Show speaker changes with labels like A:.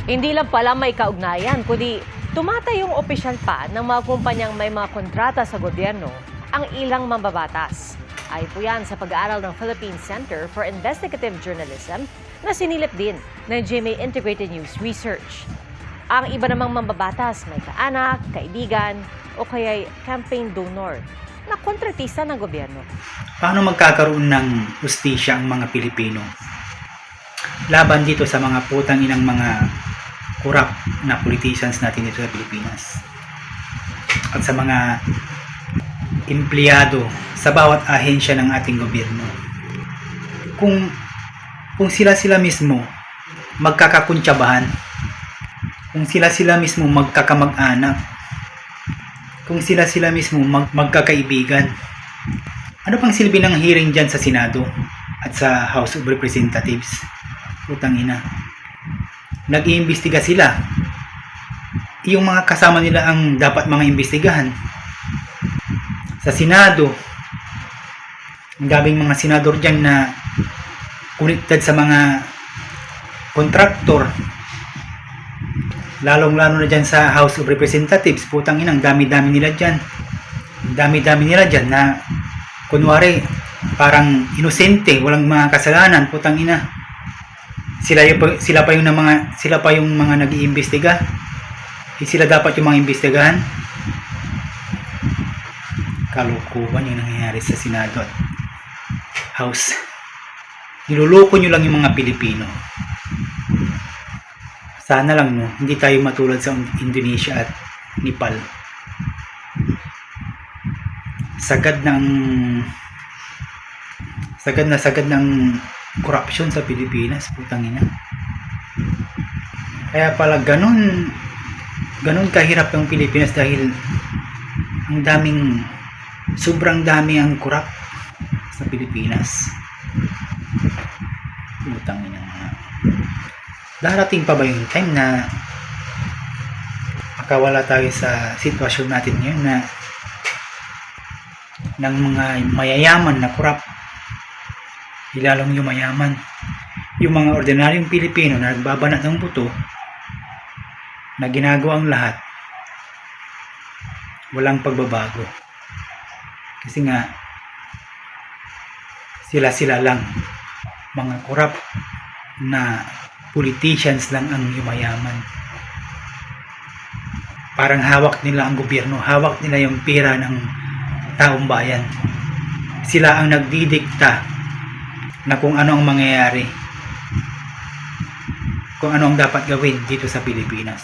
A: Hindi lang pala may kaugnayan, kundi tumatay yung opisyal pa ng mga kumpanyang may mga kontrata sa gobyerno ang ilang mambabatas. Ay po yan sa pag-aaral ng Philippine Center for Investigative Journalism na sinilip din ng GMA Integrated News Research. Ang iba namang mambabatas may kaanak, kaibigan o kaya'y campaign donor na kontratista ng gobyerno.
B: Paano magkakaroon ng hustisya ang mga Pilipino laban dito sa mga putang inang mga kurap na politicians natin dito sa Pilipinas at sa mga empleyado sa bawat ahensya ng ating gobyerno? Kung sila mismo magkakakuntsabahan, kung sila mismo magkakamag-anak, kung sila mismo magkakaibigan, ano pang silbi ng hearing dyan sa Senado at sa House of Representatives? Putang ina, nag-iimbestiga sila. Yung mga kasama nila ang dapat mga imbestigahan. Sa Senado, ang daming mga senador dyan na connected sa mga kontraktor, lalong-lalo na dyan sa House of Representatives. Putang ina, ang dami-dami nila dyan. Ang dami-dami nila dyan na kunwari parang inosente, walang mga kasalanan. Putang ina, sila pa yung mga nag-iimbestiga. Sila dapat yung mga imbestigahan. Kalukuhan yung nangyayari sa Senado at House. Niluloko nyo lang yung mga Pilipino. Sana lang hindi tayo matulad sa Indonesia at Nepal. Sagad ng korupsyon sa Pilipinas, putang ina. Kaya pala ganun kahirap ang Pilipinas dahil sobrang dami ang korap sa Pilipinas. Putang ina. Darating pa ba yung time na makawala tayo sa sitwasyon natin ngayon na ng mga mayayaman na korap, ilalong yung mayaman, yung mga ordinaryong Pilipino na nagbabanat ng buto, na ginagawa ang lahat, walang pagbabago. Kasi nga sila lang, mga korap na politicians lang ang yumayaman. Parang hawak nila ang gobyerno, hawak nila yung pera ng taong bayan. Sila ang nagdidikta na kung ano ang mangyayari, kung ano ang dapat gawin dito sa Pilipinas.